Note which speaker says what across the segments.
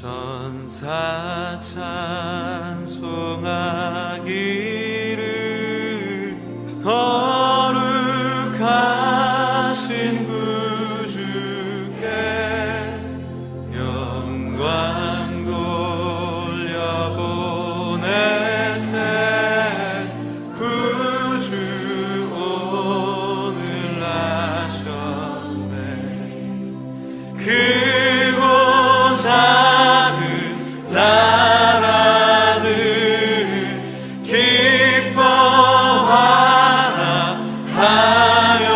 Speaker 1: 천사 찬송하기를 거룩하신 구주께 영광 돌려보내세. 구주 오늘 나셨네. 크고 작은 나라들 기뻐하라 하여라.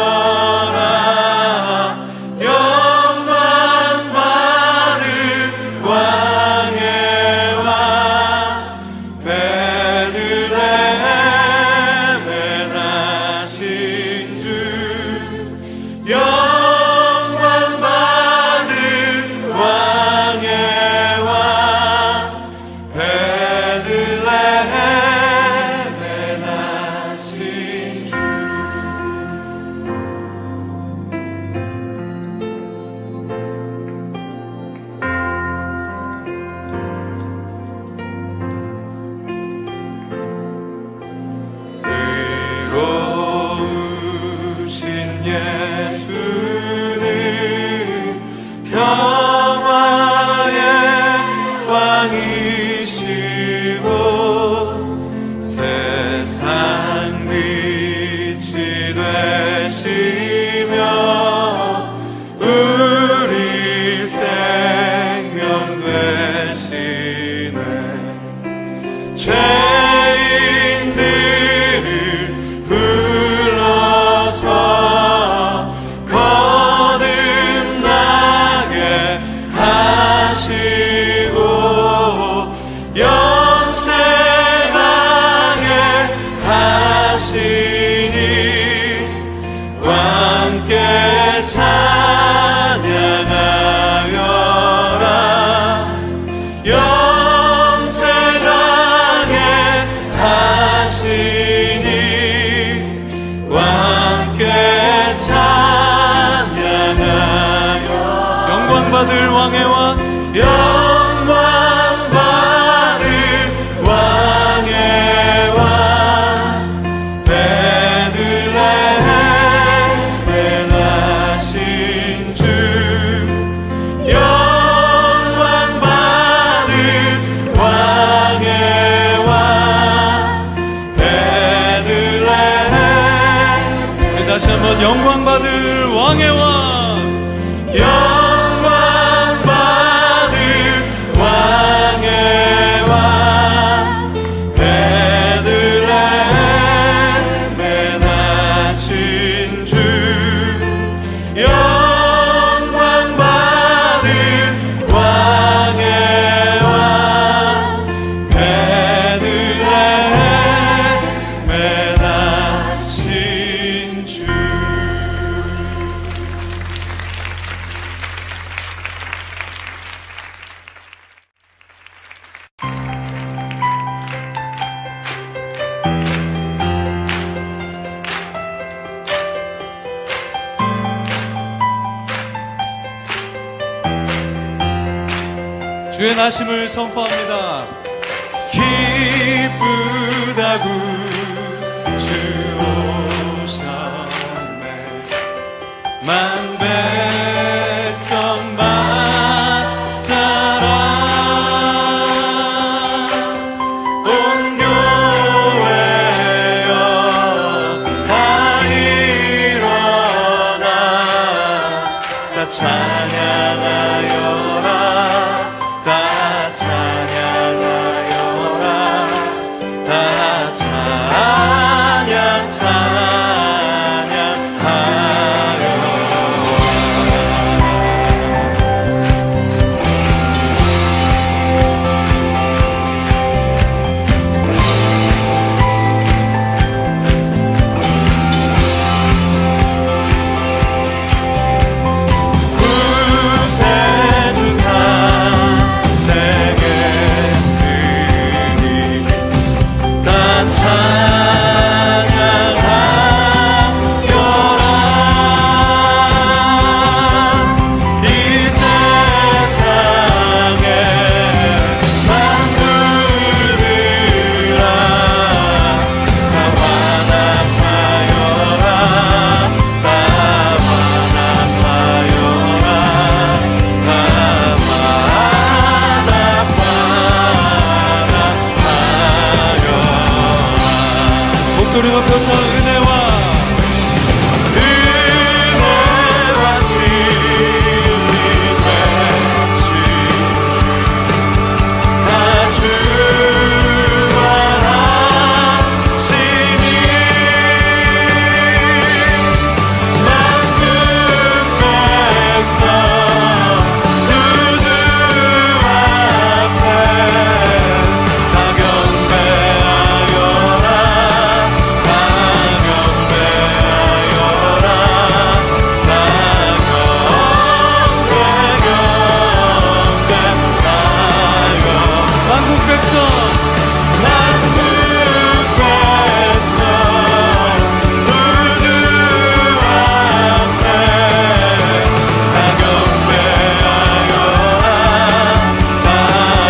Speaker 1: 영광 받을 왕의 왕 베들레헴에 나신 주. 영광 받을 왕의 왕 베들레헴에 나신 주. 의로우신 예수는 평화의 왕이시고 세상 빛이 되시며 우리 생명 되시네. 죄인들을 불러서 거듭나게 하시고 영생하게 하시니 함께 찬양하여라. 영생하게 하시니 함께 찬양하여. 영광 받을 왕의 왕, 영광 받을 왕의 왕 베들레헴에 나신 주. 영광 받을 왕의 왕 베들레헴에. 다시 한번 영광 받을 왕의 왕, 영광 받을 왕의 왕 베들레헴에 나신 주. 영광 받을 왕의 왕 베들레헴에 나신 주. 주의 나심을 선포합니다. 기쁘다구 주 오셨네. 만 백성 맞아라. 온 교회여 다 일어나 다 찬양하여라. 다 찬양하여라. 다 찬양 찬양하여라. 목소리 높여서 은혜와 진리 되신 주 다 주관하시니 만국 백성 주 앞에 다 경배하여라 다 경배하여라 다 경배하여 만국 백성 그 주 앞에 다 경배하여라 다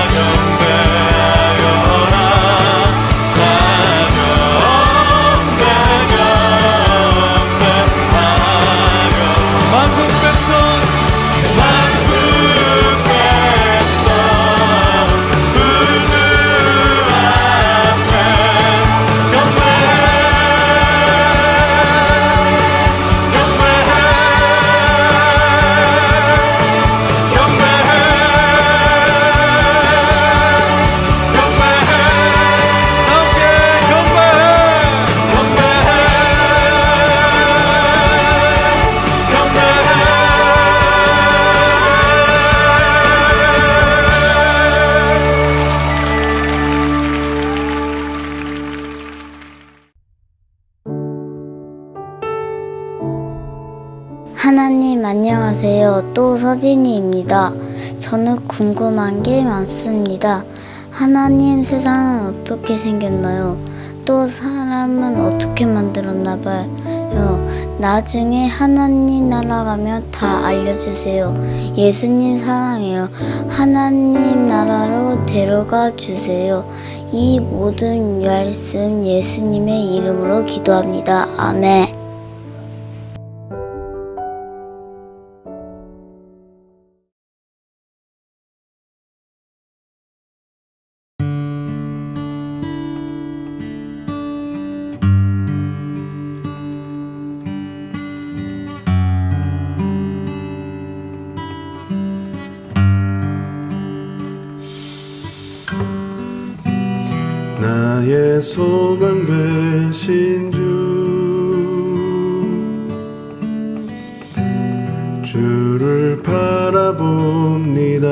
Speaker 1: 경배하여라 다 경배하여 만국 백성 그 주 앞에
Speaker 2: 하나님 안녕하세요. 또 서진이입니다. 저는 궁금한 게 많습니다. 하나님, 세상은 어떻게 생겼나요? 또 사람은 어떻게 만들었나 봐요. 나중에 하나님 나라 가면 다 알려주세요. 예수님 사랑해요. 하나님 나라로 데려가 주세요. 이 모든 말씀 예수님의 이름으로 기도합니다. 아멘.
Speaker 3: 나의 소망 되신 주를 바라봅니다.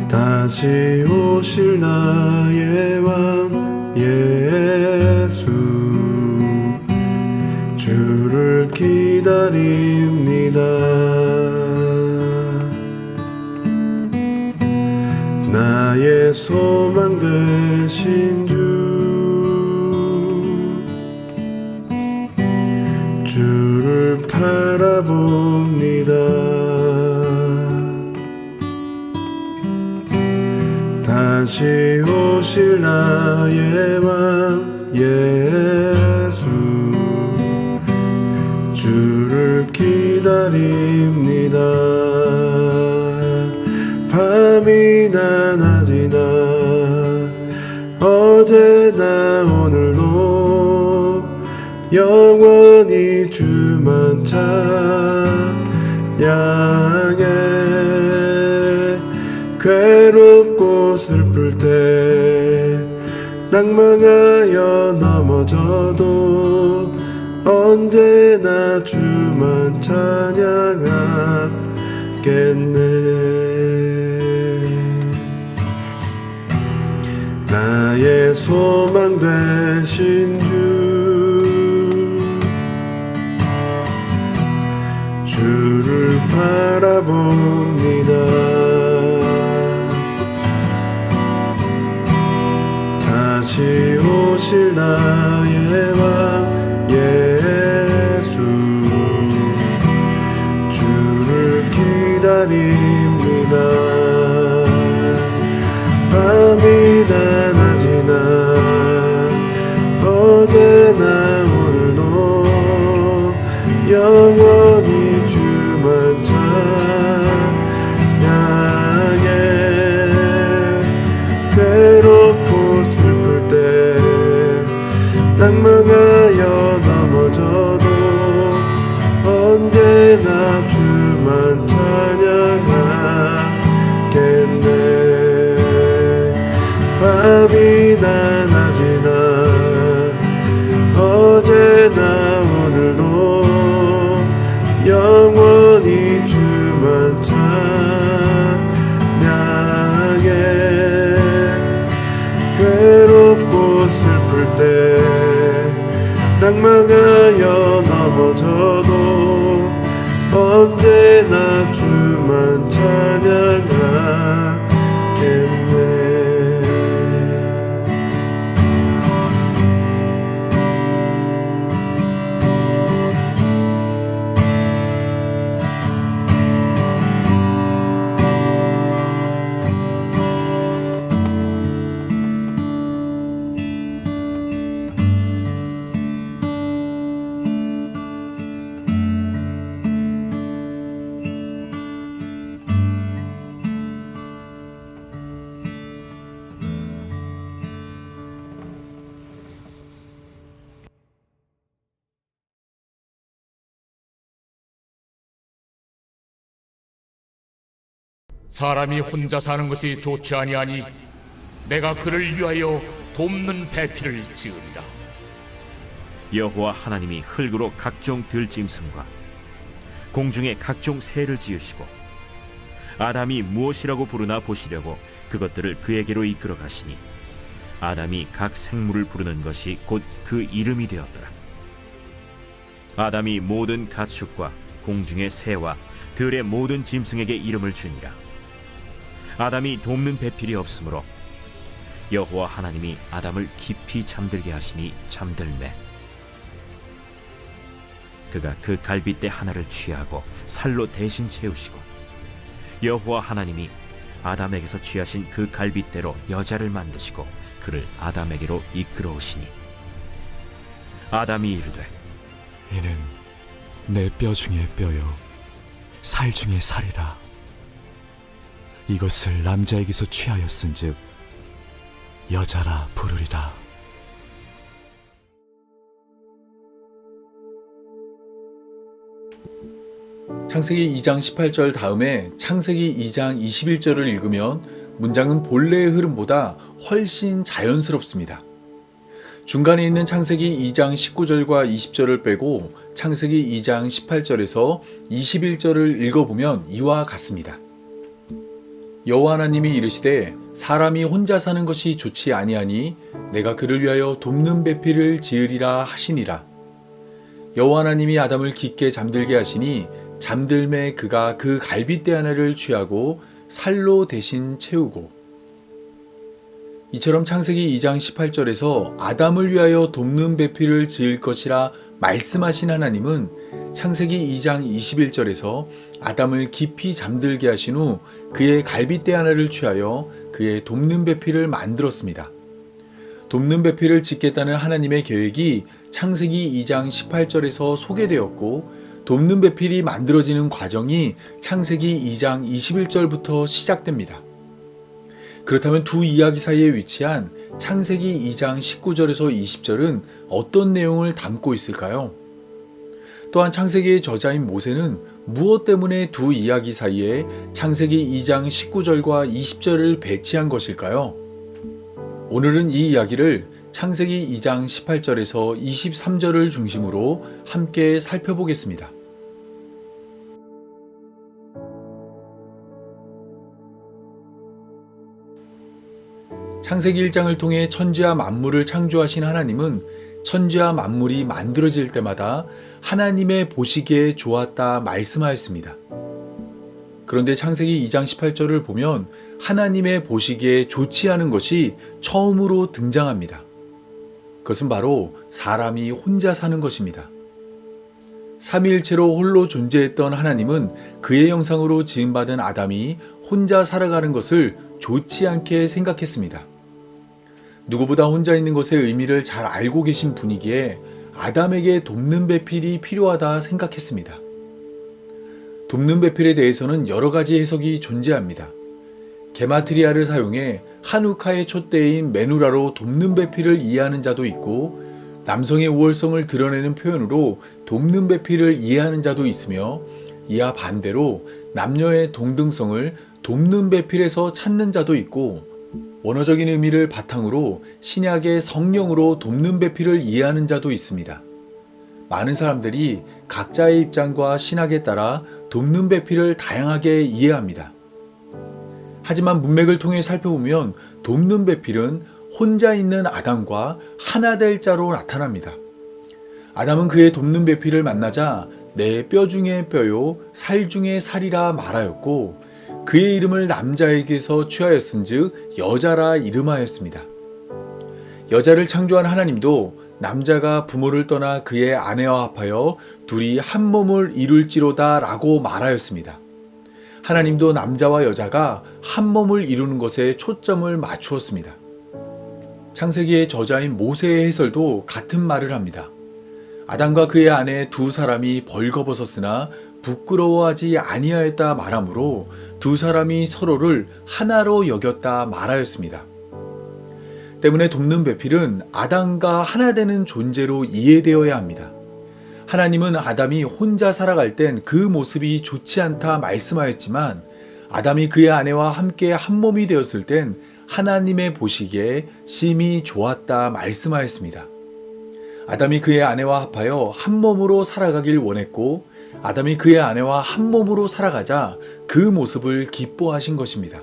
Speaker 3: 다시 오실 나의 왕 예수 주를 기다립니다. 나의 소망 되신 주를 바라봅니다. 다시 오실 나의 왕 예수 주를 기다립니다. 밤이나 낮이나 어제나 오늘도 영원히 주만 찬양해. 괴롭고 슬플 때 낭망하여 넘어져도 언제나 주만 찬양하겠네. 나의 소망 되신 주를 바라봅니다. 다시 오실 나의 왕 예수 주를 기다립니다. 밤이나 낮이나 어제나 오늘도 영원히 주만 찬양해. 괴로운 낮이나 어제나 오늘도 영원히 주만 찬양해. 괴롭고 슬플 때 낭망하여 넘어져도 언제나 주만 찬양하겠네.
Speaker 4: 사람이 혼자 사는 것이 좋지 아니하니 내가 그를 위하여 돕는 배필을 지으리라.
Speaker 5: 여호와 하나님이 흙으로 각종 들짐승과 공중에 각종 새를 지으시고 아담이 무엇이라고 부르나 보시려고 그것들을 그에게로 이끌어 가시니 아담이 각 생물을 부르는 것이 곧 그 이름이 되었더라. 아담이 모든 가축과 공중의 새와 들의 모든 짐승에게 이름을 주니라. 아담이 돕는 배필이 없으므로 여호와 하나님이 아담을 깊이 잠들게 하시니 잠들매 그가 그 갈빗대 하나를 취하고 살로 대신 채우시고 여호와 하나님이 아담에게서 취하신 그 갈빗대로 여자를 만드시고 그를 아담에게로 이끌어오시니 아담이 이르되
Speaker 6: 이는 내 뼈 중에 뼈요 살 중에 살이라. 이것을 남자에게서 취하였은즉 여자라 부르리라.
Speaker 7: 창세기 2장 18절 다음에 창세기 2장 21절을 읽으면 문장은 본래의 흐름보다 훨씬 자연스럽습니다. 중간에 있는 창세기 2장 19절과 20절을 빼고 창세기 2장 18절에서 21절을 읽어보면 이와 같습니다. 여호와 하나님이 이르시되 사람이 혼자 사는 것이 좋지 아니하니 내가 그를 위하여 돕는 배필을 지으리라 하시니라. 여호와 하나님이 아담을 깊게 잠들게 하시니 잠들매 그가 그 갈빗대 하나를 취하고 살로 대신 채우고. 이처럼 창세기 2장 18절에서 아담을 위하여 돕는 배필을 지을 것이라 말씀하신 하나님은 창세기 2장 21절에서 아담을 깊이 잠들게 하신 후 그의 갈빗대 하나를 취하여 그의 돕는 배필을 만들었습니다. 돕는 배필을 짓겠다는 하나님의 계획이 창세기 2장 18절에서 소개되었고 돕는 배필이 만들어지는 과정이 창세기 2장 21절부터 시작됩니다. 그렇다면 두 이야기 사이에 위치한 창세기 2장 19절에서 20절은 어떤 내용을 담고 있을까요? 또한 창세기의 저자인 모세는 무엇 때문에 두 이야기 사이에 창세기 2장 19절과 20절을 배치한 것일까요? 오늘은 이 이야기를 창세기 2장 18절에서 23절을 중심으로 함께 살펴보겠습니다. 창세기 1장을 통해 천지와 만물을 창조하신 하나님은 천지와 만물이 만들어질 때마다 하나님의 보시기에 좋았다 말씀하였습니다. 그런데 창세기 2장 18절을 보면 하나님의 보시기에 좋지 않은 것이 처음으로 등장합니다. 그것은 바로 사람이 혼자 사는 것입니다. 삼위일체로 홀로 존재했던 하나님은 그의 형상으로 지음받은 아담이 혼자 살아가는 것을 좋지 않게 생각했습니다. 누구보다 혼자 있는 것의 의미를 잘 알고 계신 분이기에 아담에게 돕는 배필이 필요하다 생각했습니다. 돕는 배필에 대해서는 여러 가지 해석이 존재합니다. 게마트리아를 사용해 한우카의 촛대인 메누라로 돕는 배필을 이해하는 자도 있고 남성의 우월성을 드러내는 표현으로 돕는 배필을 이해하는 자도 있으며 이와 반대로 남녀의 동등성을 돕는 배필에서 찾는 자도 있고 원어적인 의미를 바탕으로 신약의 성령으로 돕는 배필을 이해하는 자도 있습니다. 많은 사람들이 각자의 입장과 신학에 따라 돕는 배필을 다양하게 이해합니다. 하지만 문맥을 통해 살펴보면 돕는 배필은 혼자 있는 아담과 하나 될 자로 나타납니다. 아담은 그의 돕는 배필을 만나자 내 뼈 중에 뼈요 살 중에 살이라 말하였고 그의 이름을 남자에게서 취하였은즉 여자라 이름하였습니다. 여자를 창조한 하나님도 남자가 부모를 떠나 그의 아내와 합하여 둘이 한 몸을 이룰지로다 라고 말하였습니다. 하나님도 남자와 여자가 한 몸을 이루는 것에 초점을 맞추었습니다. 창세기의 저자인 모세의 해설도 같은 말을 합니다. 아담과 그의 아내 두 사람이 벌거벗었으나 부끄러워하지 아니하였다 말하므로 두 사람이 서로를 하나로 여겼다 말하였습니다. 때문에 돕는 배필은 아담과 하나 되는 존재로 이해되어야 합니다. 하나님은 아담이 혼자 살아갈 땐 그 모습이 좋지 않다 말씀하였지만 아담이 그의 아내와 함께 한 몸이 되었을 땐 하나님의 보시기에 심히 좋았다 말씀하였습니다. 아담이 그의 아내와 합하여 한 몸으로 살아가길 원했고 아담이 그의 아내와 한 몸으로 살아가자 그 모습을 기뻐하신 것입니다.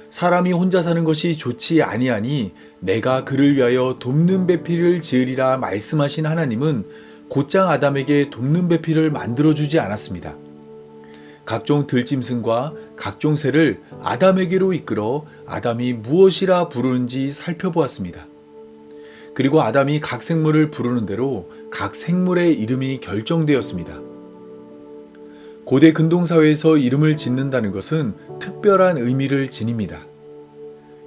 Speaker 7: 사람이 혼자 사는 것이 좋지 아니하니 내가 그를 위하여 돕는 배필을 지으리라 말씀하신 하나님은 곧장 아담에게 돕는 배필을 만들어주지 않았습니다. 각종 들짐승과 각종 새를 아담에게로 이끌어 아담이 무엇이라 부르는지 살펴보았습니다. 그리고 아담이 각 생물을 부르는 대로 각 생물의 이름이 결정되었습니다. 고대 근동사회에서 이름을 짓는다는 것은 특별한 의미를 지닙니다.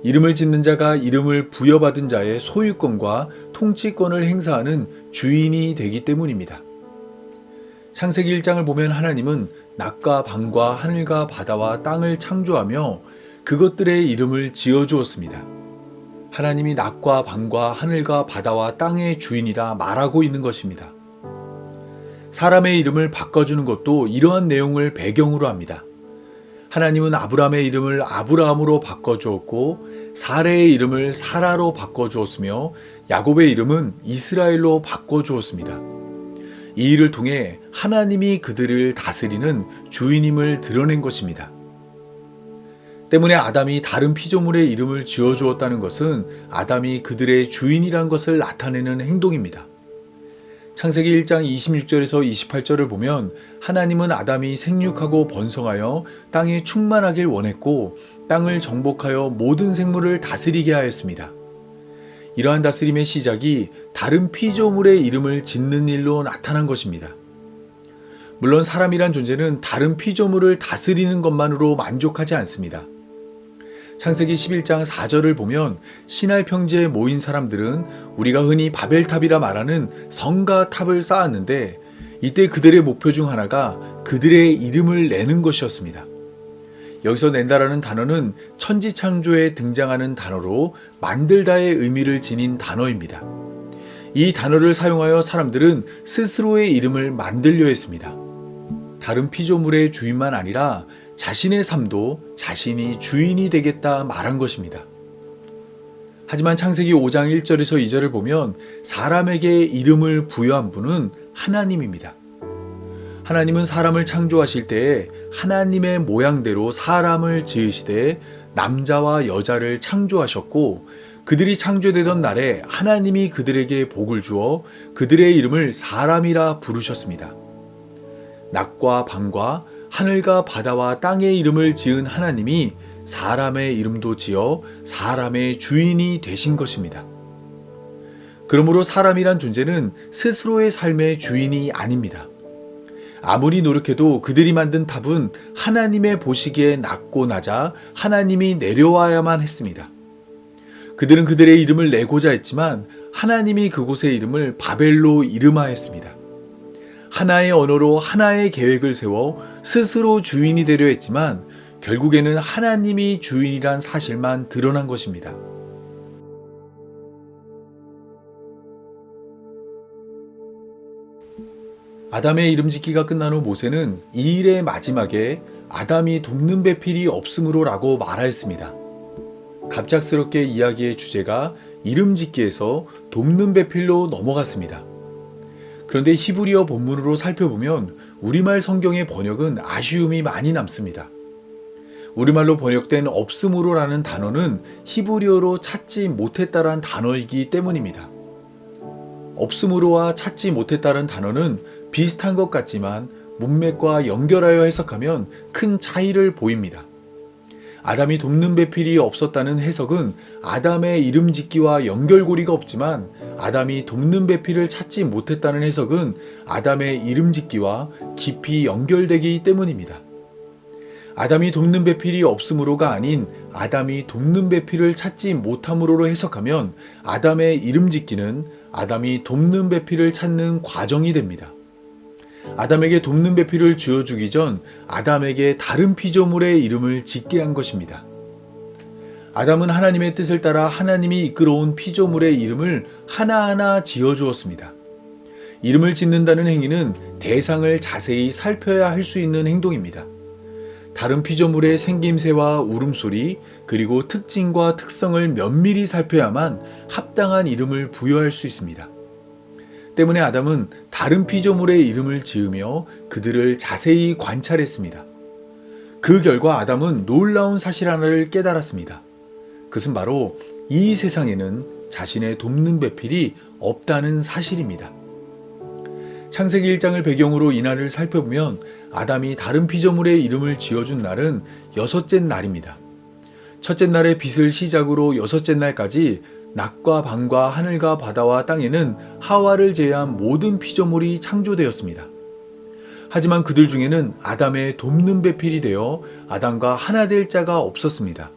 Speaker 7: 이름을 짓는 자가 이름을 부여받은 자의 소유권과 통치권을 행사하는 주인이 되기 때문입니다. 창세기 1장을 보면 하나님은 낮과 밤과 하늘과 바다와 땅을 창조하며 그것들의 이름을 지어주었습니다. 하나님이 낮과 밤과 하늘과 바다와 땅의 주인이라 말하고 있는 것입니다. 사람의 이름을 바꿔주는 것도 이러한 내용을 배경으로 합니다. 하나님은 아브라함의 이름을 아브라함으로 바꿔주었고 사레의 이름을 사라로 바꿔주었으며 야곱의 이름은 이스라엘로 바꿔주었습니다. 이 일을 통해 하나님이 그들을 다스리는 주인임을 드러낸 것입니다. 때문에 아담이 다른 피조물의 이름을 지어주었다는 것은 아담이 그들의 주인이란 것을 나타내는 행동입니다. 창세기 1장 26절에서 28절을 보면 하나님은 아담이 생육하고 번성하여 땅에 충만하길 원했고 땅을 정복하여 모든 생물을 다스리게 하였습니다. 이러한 다스림의 시작이 다른 피조물의 이름을 짓는 일로 나타난 것입니다. 물론 사람이란 존재는 다른 피조물을 다스리는 것만으로 만족하지 않습니다. 창세기 11장 4절을 보면 시날 평지에 모인 사람들은 우리가 흔히 바벨탑이라 말하는 성과 탑을 쌓았는데 이때 그들의 목표 중 하나가 그들의 이름을 내는 것이었습니다. 여기서 낸다라는 단어는 천지창조에 등장하는 단어로 만들다의 의미를 지닌 단어입니다. 이 단어를 사용하여 사람들은 스스로의 이름을 만들려 했습니다. 다른 피조물의 주인만 아니라 자신의 삶도 자신이 주인이 되겠다 말한 것입니다. 하지만 창세기 5장 1절에서 2절을 보면 사람에게 이름을 부여한 분은 하나님입니다. 하나님은 사람을 창조하실 때에 하나님의 모양대로 사람을 지으시되 남자와 여자를 창조하셨고 그들이 창조되던 날에 하나님이 그들에게 복을 주어 그들의 이름을 사람이라 부르셨습니다. 낮과 밤과 하늘과 바다와 땅의 이름을 지은 하나님이 사람의 이름도 지어 사람의 주인이 되신 것입니다. 그러므로 사람이란 존재는 스스로의 삶의 주인이 아닙니다. 아무리 노력해도 그들이 만든 탑은 하나님의 보시기에 낮고 낮아 하나님이 내려와야만 했습니다. 그들은 그들의 이름을 내고자 했지만 하나님이 그곳의 이름을 바벨로 이름하였습니다. 하나의 언어로 하나의 계획을 세워 스스로 주인이 되려 했지만 결국에는 하나님이 주인이란 사실만 드러난 것입니다. 아담의 이름짓기가 끝난 후 모세는 이 일의 마지막에 아담이 돕는 배필이 없으므로라고 말하였습니다. 갑작스럽게 이야기의 주제가 이름짓기에서 돕는 배필로 넘어갔습니다. 그런데 히브리어 본문으로 살펴보면 우리말 성경의 번역은 아쉬움이 많이 남습니다. 우리말로 번역된 없음으로라는 단어는 히브리어로 찾지 못했다란 단어이기 때문입니다. 없음으로와 찾지 못했다는 단어는 비슷한 것 같지만 문맥과 연결하여 해석하면 큰 차이를 보입니다. 아담이 돕는 배필이 없었다는 해석은 아담의 이름짓기와 연결고리가 없지만 아담이 돕는 배필을 찾지 못했다는 해석은 아담의 이름짓기와 깊이 연결되기 때문입니다. 아담이 돕는 배필이 없음으로가 아닌 아담이 돕는 배필을 찾지 못함으로로 해석하면 아담의 이름짓기는 아담이 돕는 배필을 찾는 과정이 됩니다. 아담에게 돕는 배필을 쥐어주기 전 아담에게 다른 피조물의 이름을 짓게 한 것입니다. 아담은 하나님의 뜻을 따라 하나님이 이끌어온 피조물의 이름을 하나하나 지어주었습니다. 이름을 짓는다는 행위는 대상을 자세히 살펴야 할 수 있는 행동입니다. 다른 피조물의 생김새와 울음소리 그리고 특징과 특성을 면밀히 살펴야만 합당한 이름을 부여할 수 있습니다. 때문에 아담은 다른 피조물의 이름을 지으며 그들을 자세히 관찰했습니다. 그 결과 아담은 놀라운 사실 하나를 깨달았습니다. 그것은 바로 이 세상에는 자신의 돕는 배필이 없다는 사실입니다. 창세기 1장을 배경으로 이 날을 살펴보면 아담이 다른 피조물의 이름을 지어준 날은 여섯째 날입니다. 첫째 날의 빛을 시작으로 여섯째 날까지 낮과 밤과 하늘과 바다와 땅에는 하와를 제외한 모든 피조물이 창조되었습니다. 하지만 그들 중에는 아담의 돕는 배필이 되어 아담과 하나 될 자가 없었습니다.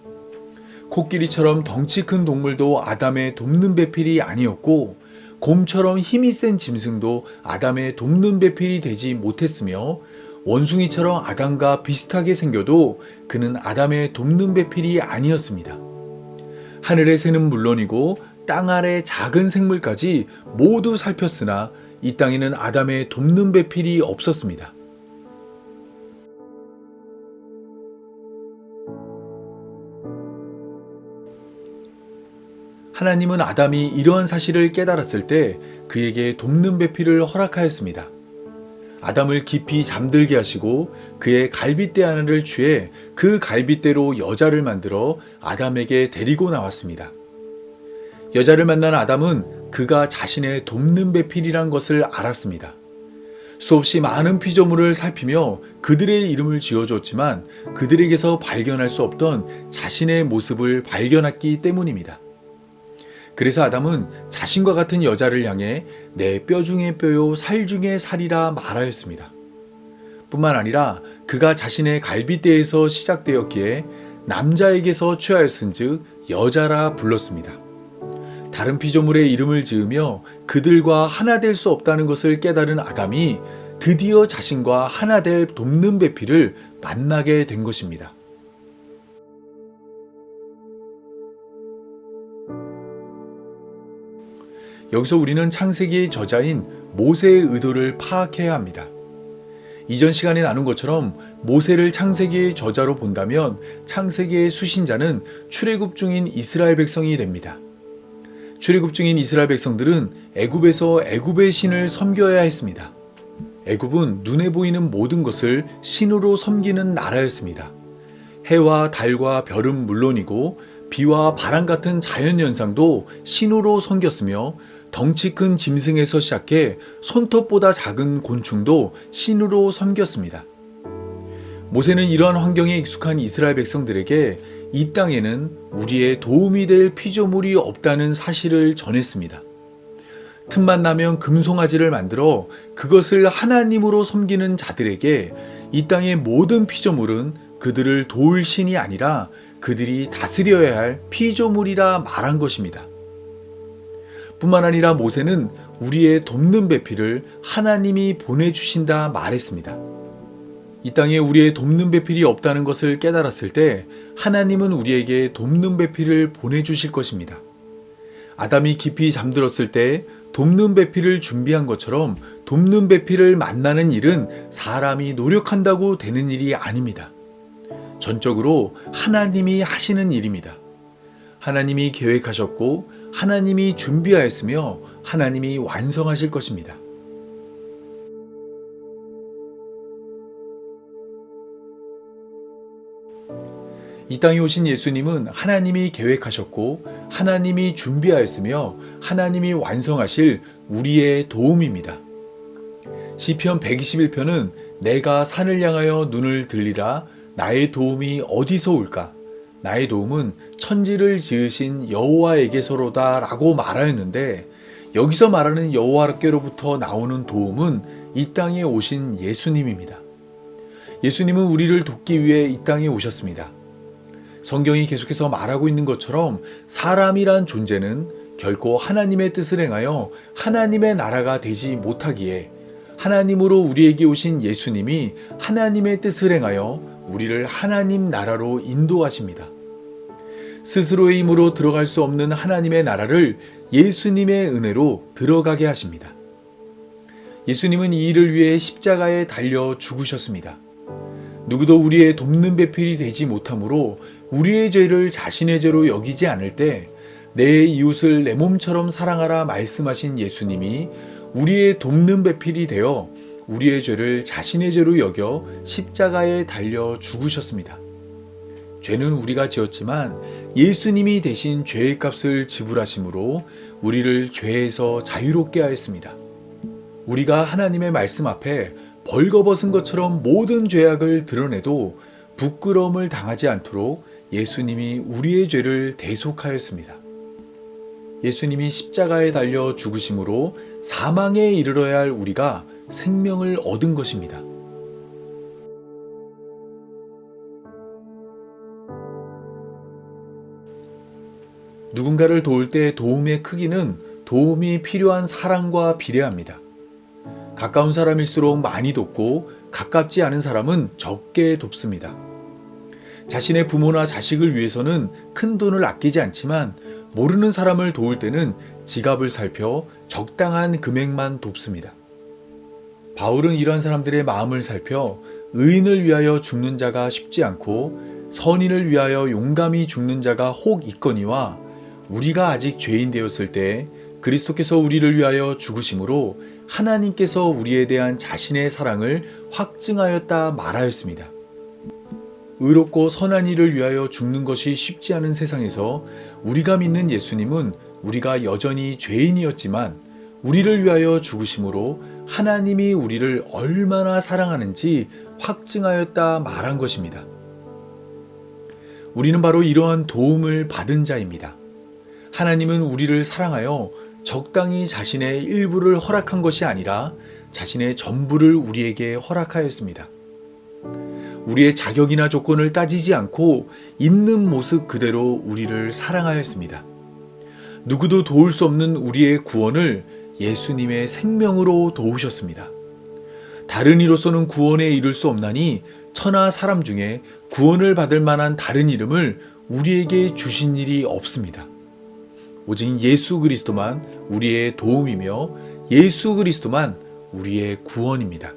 Speaker 7: 코끼리처럼 덩치 큰 동물도 아담의 돕는 배필이 아니었고 곰처럼 힘이 센 짐승도 아담의 돕는 배필이 되지 못했으며 원숭이처럼 아담과 비슷하게 생겨도 그는 아담의 돕는 배필이 아니었습니다. 하늘의 새는 물론이고 땅 아래 작은 생물까지 모두 살폈으나 이 땅에는 아담의 돕는 배필이 없었습니다. 하나님은 아담이 이러한 사실을 깨달았을 때 그에게 돕는 배필을 허락하였습니다. 아담을 깊이 잠들게 하시고 그의 갈빗대 하나를 취해 그 갈빗대로 여자를 만들어 아담에게 데리고 나왔습니다. 여자를 만난 아담은 그가 자신의 돕는 배필이란 것을 알았습니다. 수없이 많은 피조물을 살피며 그들의 이름을 지어줬지만 그들에게서 발견할 수 없던 자신의 모습을 발견했기 때문입니다. 그래서 아담은 자신과 같은 여자를 향해 내 뼈 중에 뼈요 살 중에 살이라 말하였습니다. 뿐만 아니라 그가 자신의 갈빗대에서 시작되었기에 남자에게서 취하였은즉 여자라 불렀습니다. 다른 피조물의 이름을 지으며 그들과 하나 될 수 없다는 것을 깨달은 아담이 드디어 자신과 하나 될 돕는 배필을 만나게 된 것입니다. 여기서 우리는 창세기의 저자인 모세의 의도를 파악해야 합니다. 이전 시간에 나눈 것처럼 모세를 창세기의 저자로 본다면 창세기의 수신자는 출애굽 중인 이스라엘 백성이 됩니다. 출애굽 중인 이스라엘 백성들은 애굽에서 애굽의 신을 섬겨야 했습니다. 애굽은 눈에 보이는 모든 것을 신으로 섬기는 나라였습니다. 해와 달과 별은 물론이고 비와 바람 같은 자연현상도 신으로 섬겼으며 덩치 큰 짐승에서 시작해 손톱보다 작은 곤충도 신으로 섬겼습니다. 모세는 이러한 환경에 익숙한 이스라엘 백성들에게 이 땅에는 우리의 도움이 될 피조물이 없다는 사실을 전했습니다. 틈만 나면 금송아지를 만들어 그것을 하나님으로 섬기는 자들에게 이 땅의 모든 피조물은 그들을 도울 신이 아니라 그들이 다스려야 할 피조물이라 말한 것입니다. 뿐만 아니라 모세는 우리의 돕는 배필을 하나님이 보내주신다 말했습니다. 이 땅에 우리의 돕는 배필이 없다는 것을 깨달았을 때 하나님은 우리에게 돕는 배필을 보내주실 것입니다. 아담이 깊이 잠들었을 때 돕는 배필을 준비한 것처럼 돕는 배필을 만나는 일은 사람이 노력한다고 되는 일이 아닙니다. 전적으로 하나님이 하시는 일입니다. 하나님이 계획하셨고 하나님이 준비하였으며 하나님이 완성하실 것입니다. 이 땅에 오신 예수님은 하나님이 계획하셨고 하나님이 준비하였으며 하나님이 완성하실 우리의 도움입니다. 시편 121편은 내가 산을 향하여 눈을 들리라 나의 도움이 어디서 올까? 나의 도움은 천지를 지으신 여호와에게서로다 라고 말하였는데 여기서 말하는 여호와께로부터 나오는 도움은 이 땅에 오신 예수님입니다. 예수님은 우리를 돕기 위해 이 땅에 오셨습니다. 성경이 계속해서 말하고 있는 것처럼 사람이란 존재는 결코 하나님의 뜻을 행하여 하나님의 나라가 되지 못하기에 하나님으로 우리에게 오신 예수님이 하나님의 뜻을 행하여 우리를 하나님 나라로 인도하십니다. 스스로의 힘으로 들어갈 수 없는 하나님의 나라를 예수님의 은혜로 들어가게 하십니다. 예수님은 이 일을 위해 십자가에 달려 죽으셨습니다. 누구도 우리의 돕는 배필이 되지 못하므로 우리의 죄를 자신의 죄로 여기지 않을 때 내 이웃을 내 몸처럼 사랑하라 말씀하신 예수님이 우리의 돕는 배필이 되어 우리의 죄를 자신의 죄로 여겨 십자가에 달려 죽으셨습니다. 죄는 우리가 지었지만 예수님이 대신 죄의 값을 지불하심으로 우리를 죄에서 자유롭게 하였습니다. 우리가 하나님의 말씀 앞에 벌거벗은 것처럼 모든 죄악을 드러내도 부끄러움을 당하지 않도록 예수님이 우리의 죄를 대속하였습니다. 예수님이 십자가에 달려 죽으심으로 사망에 이르러야 할 우리가 생명을 얻은 것입니다. 누군가를 도울 때 도움의 크기는 도움이 필요한 사람과 비례합니다. 가까운 사람일수록 많이 돕고 가깝지 않은 사람은 적게 돕습니다. 자신의 부모나 자식을 위해서는 큰 돈을 아끼지 않지만 모르는 사람을 도울 때는 지갑을 살펴 적당한 금액만 돕습니다. 바울은 이러한 사람들의 마음을 살펴 의인을 위하여 죽는 자가 쉽지 않고 선인을 위하여 용감히 죽는 자가 혹 있거니와 우리가 아직 죄인 되었을 때 그리스도께서 우리를 위하여 죽으심으로 하나님께서 우리에 대한 자신의 사랑을 확증하였다 말하였습니다. 의롭고 선한 일을 위하여 죽는 것이 쉽지 않은 세상에서 우리가 믿는 예수님은 우리가 여전히 죄인이었지만 우리를 위하여 죽으심으로 하나님이 우리를 얼마나 사랑하는지 확증하였다 말한 것입니다. 우리는 바로 이러한 도움을 받은 자입니다. 하나님은 우리를 사랑하여 적당히 자신의 일부를 허락한 것이 아니라 자신의 전부를 우리에게 허락하였습니다. 우리의 자격이나 조건을 따지지 않고 있는 모습 그대로 우리를 사랑하였습니다. 누구도 도울 수 없는 우리의 구원을 예수님의 생명으로 도우셨습니다. 다른 이로서는 구원에 이를 수 없나니 천하 사람 중에 구원을 받을 만한 다른 이름을 우리에게 주신 일이 없습니다. 오직 예수 그리스도만 우리의 도움이며 예수 그리스도만 우리의 구원입니다.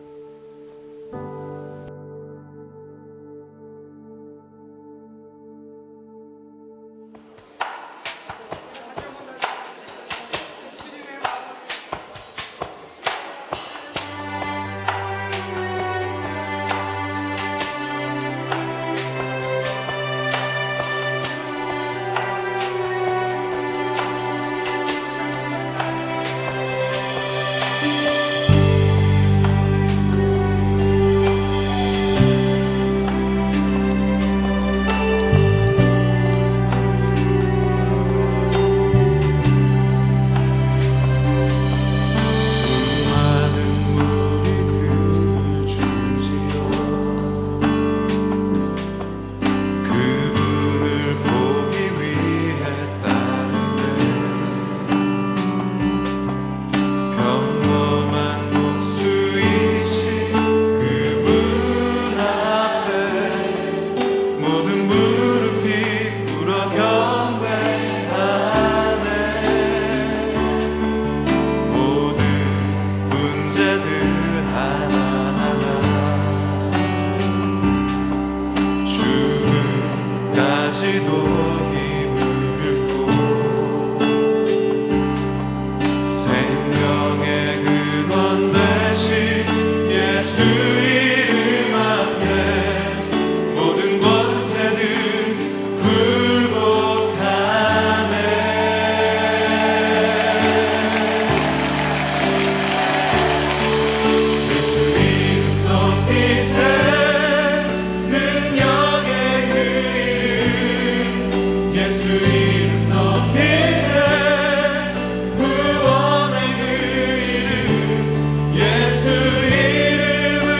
Speaker 1: 하나하나 죽음까지도 힘을 잃고 생명의 근원 되신 예수 이름 앞에 모든 권세들 굴복하네. 예수 이름 높이세 능력의 그 이름 예수 이름 높이세 구원의 그 이름 예수 이름을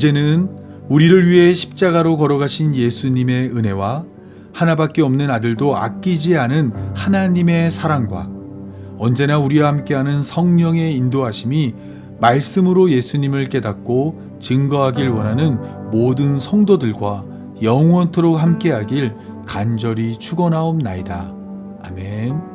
Speaker 7: 이제는 우리를 위해 십자가로 걸어가신 예수님의 은혜와 하나밖에 없는 아들도 아끼지 않은 하나님의 사랑과 언제나 우리와 함께하는 성령의 인도하심이 말씀으로 예수님을 깨닫고 증거하길 원하는 모든 성도들과 영원토록 함께하길 간절히 축원하옵나이다. 아멘.